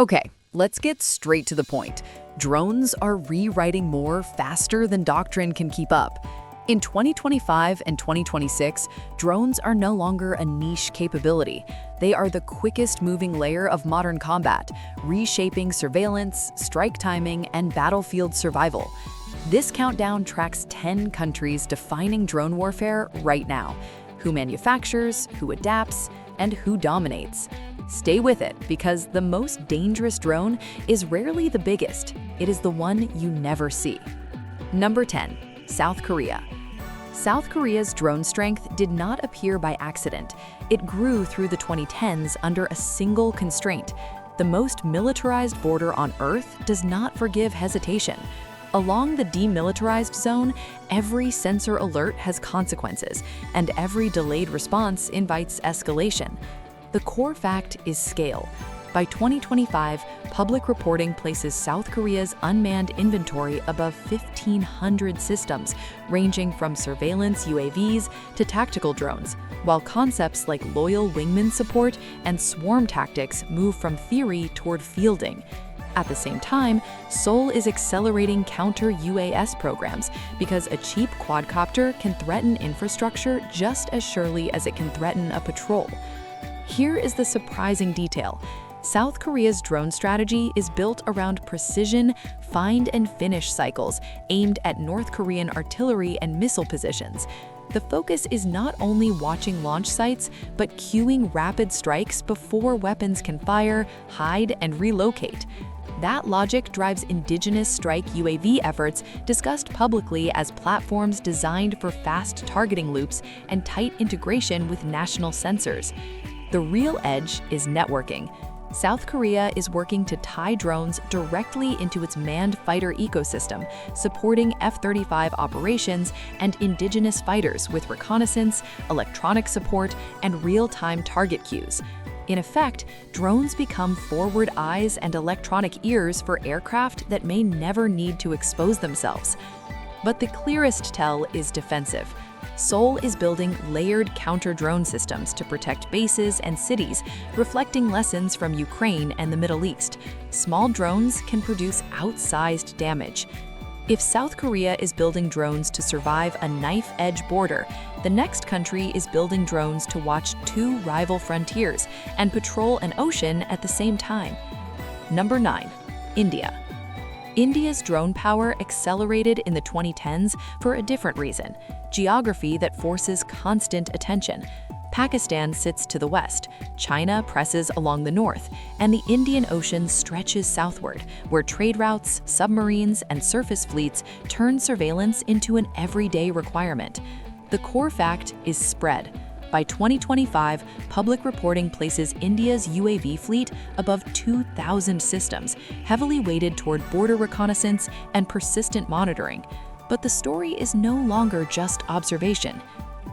Okay, let's get straight to the point. Drones are rewriting more faster than doctrine can keep up. In 2025 and 2026, drones are no longer a niche capability. They are the quickest moving layer of modern combat, reshaping surveillance, strike timing, and battlefield survival. This countdown tracks 10 countries defining drone warfare right now. Who manufactures, who adapts, and who dominates. Stay with it, because the most dangerous drone is rarely the biggest. It is the one you never see. Number 10. South Korea. South Korea's drone strength did not appear by accident. It grew through the 2010s under a single constraint. The most militarized border on Earth does not forgive hesitation. Along the demilitarized zone, every sensor alert has consequences, and every delayed response invites escalation. The core fact is scale. By 2025, public reporting places South Korea's unmanned inventory above 1,500 systems, ranging from surveillance UAVs to tactical drones, while concepts like loyal wingman support and swarm tactics move from theory toward fielding. At the same time, Seoul is accelerating counter-UAS programs because a cheap quadcopter can threaten infrastructure just as surely as it can threaten a patrol. Here is the surprising detail. South Korea's drone strategy is built around precision, find and finish cycles aimed at North Korean artillery and missile positions. The focus is not only watching launch sites, but cueing rapid strikes before weapons can fire, hide, and relocate. That logic drives indigenous strike UAV efforts discussed publicly as platforms designed for fast targeting loops and tight integration with national sensors. The real edge is networking. South Korea is working to tie drones directly into its manned fighter ecosystem, supporting F-35 operations and indigenous fighters with reconnaissance, electronic support, and real-time target cues. In effect, drones become forward eyes and electronic ears for aircraft that may never need to expose themselves. But the clearest tell is defensive. Seoul is building layered counter-drone systems to protect bases and cities, reflecting lessons from Ukraine and the Middle East. Small drones can produce outsized damage. If South Korea is building drones to survive a knife-edge border, the next country is building drones to watch two rival frontiers and patrol an ocean at the same time. Number 9. India. India's drone power accelerated in the 2010s for a different reason: geography that forces constant attention. Pakistan sits to the west, China presses along the north, and the Indian Ocean stretches southward, where trade routes, submarines, and surface fleets turn surveillance into an everyday requirement. The core fact is spread. By 2025, public reporting places India's UAV fleet above 2,000 systems, heavily weighted toward border reconnaissance and persistent monitoring. But the story is no longer just observation.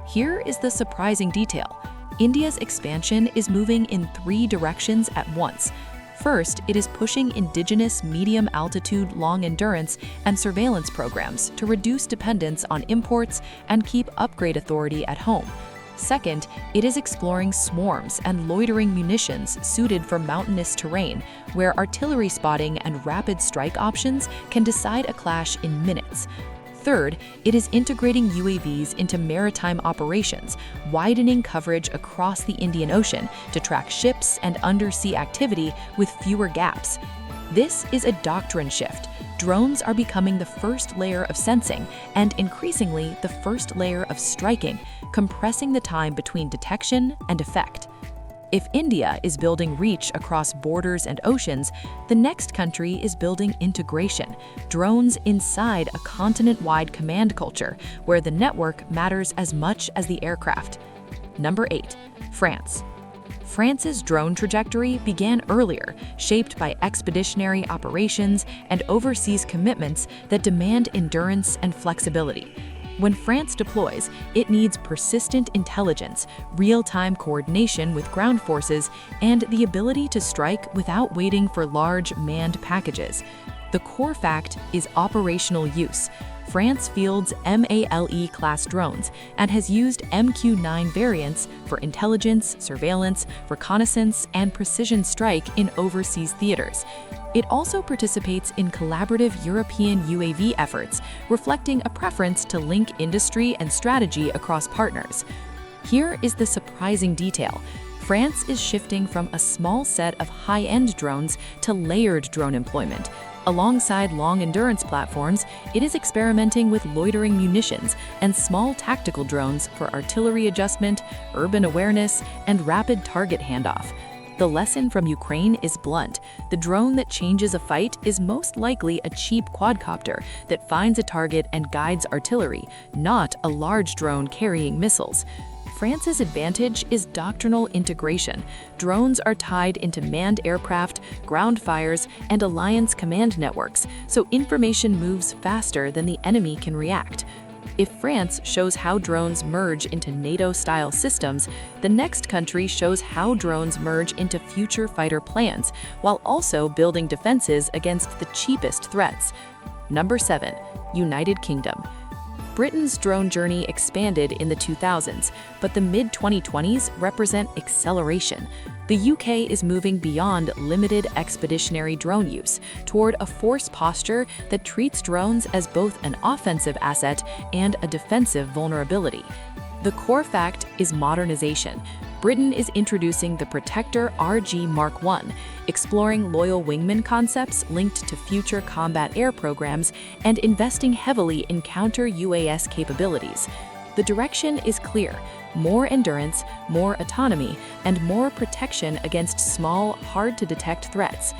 Here is the surprising detail. India's expansion is moving in 3 directions at once. First, it is pushing indigenous medium-altitude, long-endurance, and surveillance programs to reduce dependence on imports and keep upgrade authority at home. Second, it is exploring swarms and loitering munitions suited for mountainous terrain, where artillery spotting and rapid strike options can decide a clash in minutes. Third, it is integrating UAVs into maritime operations, widening coverage across the Indian Ocean to track ships and undersea activity with fewer gaps. This is a doctrine shift. Drones are becoming the first layer of sensing and increasingly the first layer of striking, compressing the time between detection and effect. If India is building reach across borders and oceans, the next country is building integration, drones inside a continent-wide command culture where the network matters as much as the aircraft. Number 8. France. France's drone trajectory began earlier, shaped by expeditionary operations and overseas commitments that demand endurance and flexibility. When France deploys, it needs persistent intelligence, real-time coordination with ground forces, and the ability to strike without waiting for large manned packages. The core fact is operational use. France fields MALE-class drones and has used MQ-9 variants for intelligence, surveillance, reconnaissance, and precision strike in overseas theaters. It also participates in collaborative European UAV efforts, reflecting a preference to link industry and strategy across partners. Here is the surprising detail. France is shifting from a small set of high-end drones to layered drone employment. Alongside long-endurance platforms, it is experimenting with loitering munitions and small tactical drones for artillery adjustment, urban awareness, and rapid target handoff. The lesson from Ukraine is blunt. The drone that changes a fight is most likely a cheap quadcopter that finds a target and guides artillery, not a large drone carrying missiles. France's advantage is doctrinal integration. Drones are tied into manned aircraft, ground fires, and alliance command networks, so information moves faster than the enemy can react. If France shows how drones merge into NATO-style systems, the next country shows how drones merge into future fighter plans, while also building defenses against the cheapest threats. Number 7. United Kingdom. Britain's drone journey expanded in the 2000s, but the mid-2020s represent acceleration. The UK is moving beyond limited expeditionary drone use toward a force posture that treats drones as both an offensive asset and a defensive vulnerability. The core fact is modernization. Britain is introducing the Protector RG Mark I, exploring loyal wingman concepts linked to future combat air programs, and investing heavily in counter-UAS capabilities. The direction is clear: more endurance, more autonomy, and more protection against small, hard-to-detect threats.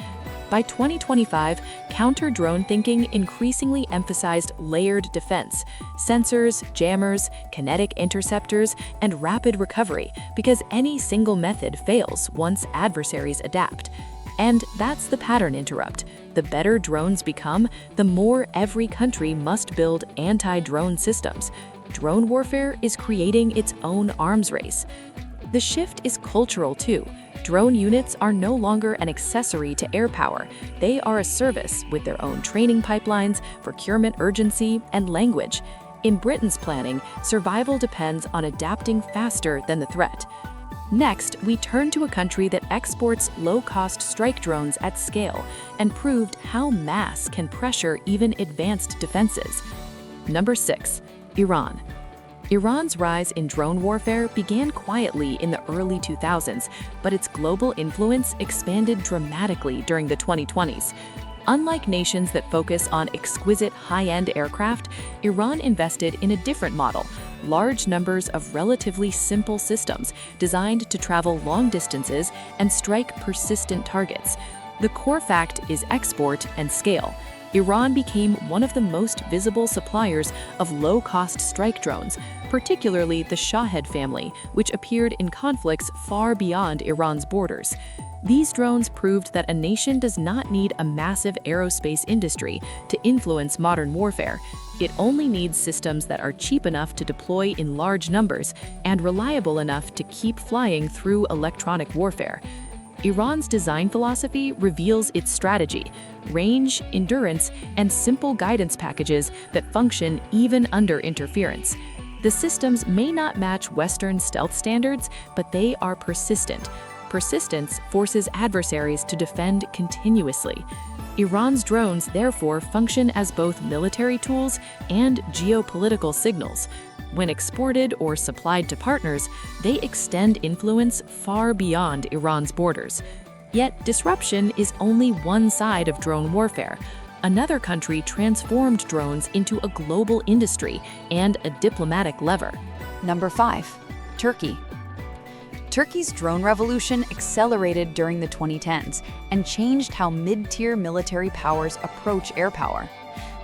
By 2025, counter-drone thinking increasingly emphasized layered defense: sensors, jammers, kinetic interceptors, and rapid recovery, because any single method fails once adversaries adapt. And that's the pattern interrupt. The better drones become, the more every country must build anti-drone systems. Drone warfare is creating its own arms race. The shift is cultural too. Drone units are no longer an accessory to air power. They are a service with their own training pipelines, procurement urgency, and language. In Britain's planning, survival depends on adapting faster than the threat. Next, we turn to a country that exports low-cost strike drones at scale and proved how mass can pressure even advanced defenses. Number 6. Iran. Iran's rise in drone warfare began quietly in the early 2000s, but its global influence expanded dramatically during the 2020s. Unlike nations that focus on exquisite high-end aircraft, Iran invested in a different model: large numbers of relatively simple systems designed to travel long distances and strike persistent targets. The core fact is export and scale. Iran became one of the most visible suppliers of low-cost strike drones, particularly the Shahed family, which appeared in conflicts far beyond Iran's borders. These drones proved that a nation does not need a massive aerospace industry to influence modern warfare. It only needs systems that are cheap enough to deploy in large numbers and reliable enough to keep flying through electronic warfare. Iran's design philosophy reveals its strategy: range, endurance, and simple guidance packages that function even under interference. The systems may not match Western stealth standards, but they are persistent. Persistence forces adversaries to defend continuously. Iran's drones therefore function as both military tools and geopolitical signals. When exported or supplied to partners, they extend influence far beyond Iran's borders. Yet disruption is only one side of drone warfare. Another country transformed drones into a global industry and a diplomatic lever. Number 5. Turkey. Turkey's drone revolution accelerated during the 2010s and changed how mid-tier military powers approach air power.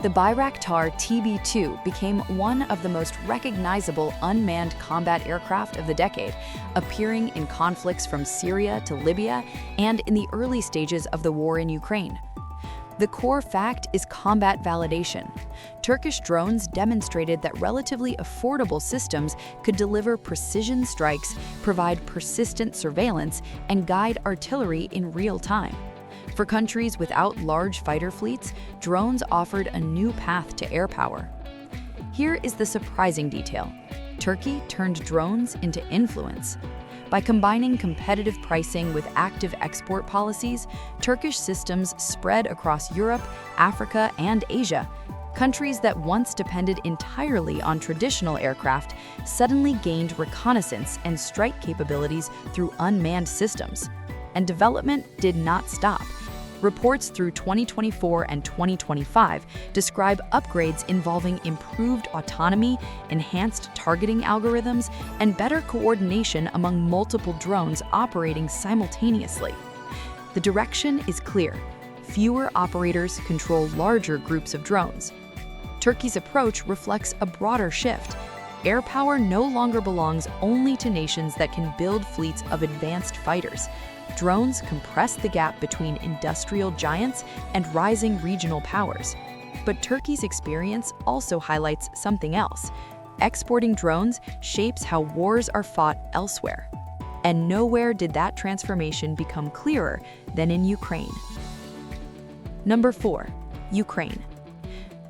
The Bayraktar TB2 became one of the most recognizable unmanned combat aircraft of the decade, appearing in conflicts from Syria to Libya and in the early stages of the war in Ukraine. The core fact is combat validation. Turkish drones demonstrated that relatively affordable systems could deliver precision strikes, provide persistent surveillance, and guide artillery in real time. For countries without large fighter fleets, drones offered a new path to air power. Here is the surprising detail. Turkey turned drones into influence. By combining competitive pricing with active export policies, Turkish systems spread across Europe, Africa, and Asia. Countries that once depended entirely on traditional aircraft suddenly gained reconnaissance and strike capabilities through unmanned systems. And development did not stop. Reports through 2024 and 2025 describe upgrades involving improved autonomy, enhanced targeting algorithms, and better coordination among multiple drones operating simultaneously. The direction is clear. Fewer operators control larger groups of drones. Turkey's approach reflects a broader shift. Air power no longer belongs only to nations that can build fleets of advanced fighters. Drones compress the gap between industrial giants and rising regional powers. But Turkey's experience also highlights something else. Exporting drones shapes how wars are fought elsewhere. And nowhere did that transformation become clearer than in Ukraine. Number 4. Ukraine.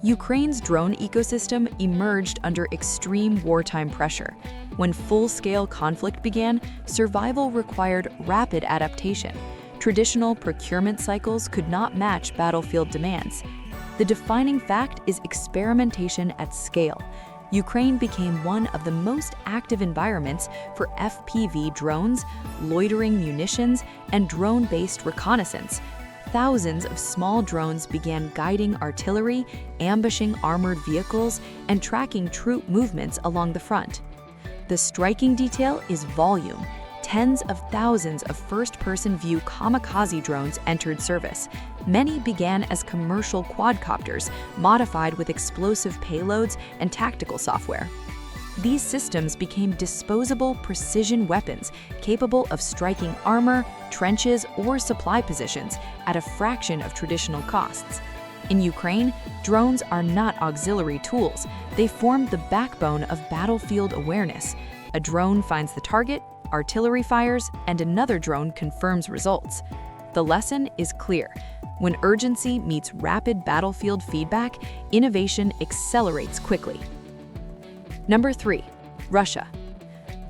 Ukraine's drone ecosystem emerged under extreme wartime pressure. When full-scale conflict began, survival required rapid adaptation. Traditional procurement cycles could not match battlefield demands. The defining fact is experimentation at scale. Ukraine became one of the most active environments for FPV drones, loitering munitions, and drone-based reconnaissance. Thousands of small drones began guiding artillery, ambushing armored vehicles, and tracking troop movements along the front. The striking detail is volume. Tens of thousands of first-person view kamikaze drones entered service. Many began as commercial quadcopters, modified with explosive payloads and tactical software. These systems became disposable precision weapons capable of striking armor, trenches, or supply positions at a fraction of traditional costs. In Ukraine, drones are not auxiliary tools. They form the backbone of battlefield awareness. A drone finds the target, artillery fires, and another drone confirms results. The lesson is clear. When urgency meets rapid battlefield feedback, innovation accelerates quickly. Number 3. Russia.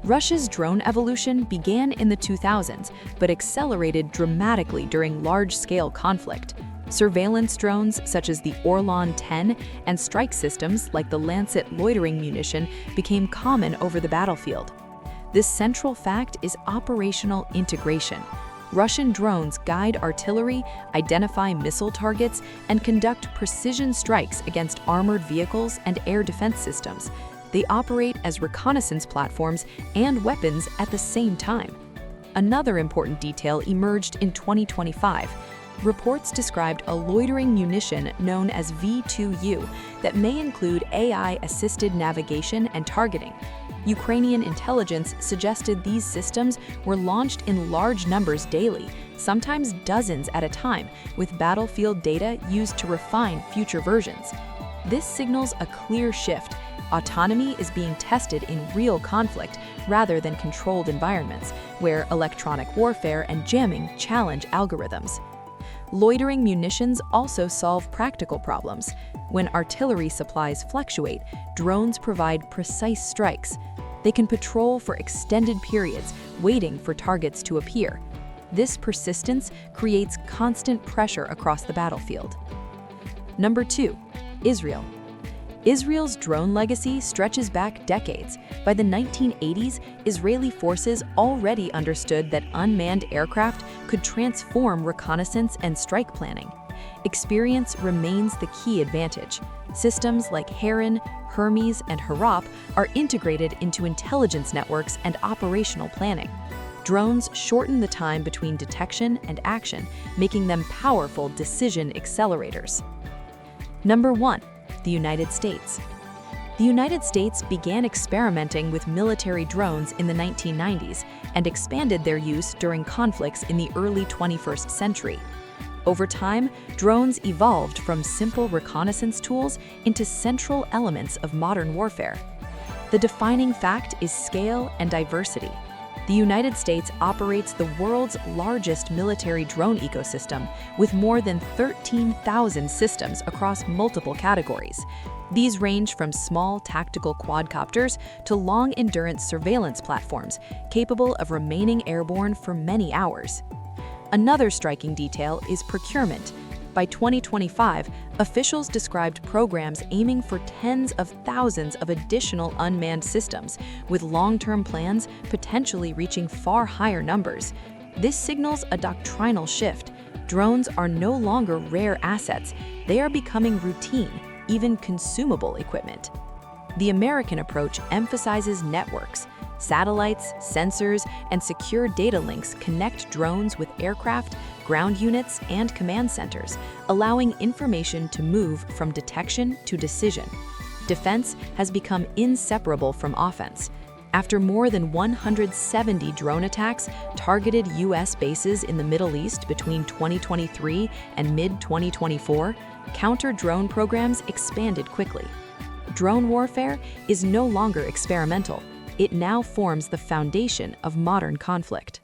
Russia's drone evolution began in the 2000s, but accelerated dramatically during large-scale conflict. Surveillance drones such as the Orlan 10 and strike systems like the Lancet loitering munition became common over the battlefield. This central fact is operational integration. Russian drones guide artillery, identify missile targets, and conduct precision strikes against armored vehicles and air defense systems. They operate as reconnaissance platforms and weapons at the same time. Another important detail emerged in 2025. Reports described a loitering munition known as V2U that may include AI-assisted navigation and targeting. Ukrainian intelligence suggested these systems were launched in large numbers daily, sometimes dozens at a time, with battlefield data used to refine future versions. This signals a clear shift. Autonomy is being tested in real conflict rather than controlled environments, where electronic warfare and jamming challenge algorithms. Loitering munitions also solve practical problems. When artillery supplies fluctuate, drones provide precise strikes. They can patrol for extended periods, waiting for targets to appear. This persistence creates constant pressure across the battlefield. Number 2. Israel. Israel's drone legacy stretches back decades. By the 1980s, Israeli forces already understood that unmanned aircraft could transform reconnaissance and strike planning. Experience remains the key advantage. Systems like Heron, Hermes, and Harop are integrated into intelligence networks and operational planning. Drones shorten the time between detection and action, making them powerful decision accelerators. Number 1. The United States. The United States began experimenting with military drones in the 1990s and expanded their use during conflicts in the early 21st century. Over time, drones evolved from simple reconnaissance tools into central elements of modern warfare. The defining fact is scale and diversity. The United States operates the world's largest military drone ecosystem, with more than 13,000 systems across multiple categories. These range from small tactical quadcopters to long-endurance surveillance platforms, capable of remaining airborne for many hours. Another striking detail is procurement. By 2025, officials described programs aiming for tens of thousands of additional unmanned systems, with long-term plans potentially reaching far higher numbers. This signals a doctrinal shift. Drones are no longer rare assets, they are becoming routine, even consumable equipment. The American approach emphasizes networks. Satellites, sensors, and secure data links connect drones with aircraft, ground units, and command centers, allowing information to move from detection to decision. Defense has become inseparable from offense. After more than 170 drone attacks targeted U.S. bases in the Middle East between 2023 and mid-2024, counter-drone programs expanded quickly. Drone warfare is no longer experimental. It now forms the foundation of modern conflict.